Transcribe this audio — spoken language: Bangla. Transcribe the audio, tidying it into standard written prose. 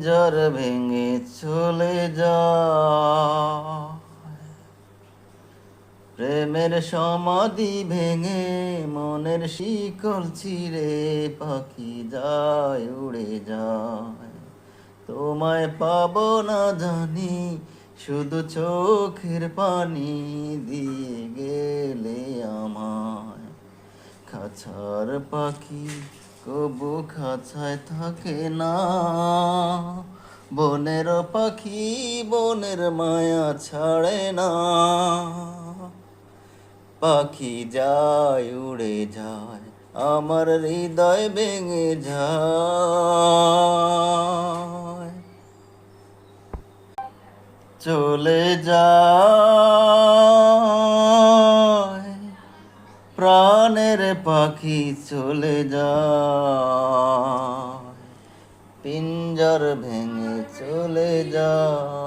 পিঞ্জর ভেঙে চলে যায়, প্রেমের সমাধি ভেঙে মনের শিকল ছিঁড়ে পাখি যায় উড়ে যায়। তোমায় পাবো না জানি, শুধু চোখের পানি দিয়ে গেলে আমায়। খাঁচার পাখি কবু খাঁচায় থাকে না, বনের পাখি বনের মায়া ছাড়ে না। পাখি যায় উড়ে যায়, আমার হৃদয় ভেঙে যায়। চলে যায় প্রাণের পাখি, চলে যায় পিঞ্জর ভেঙে চলে যায়।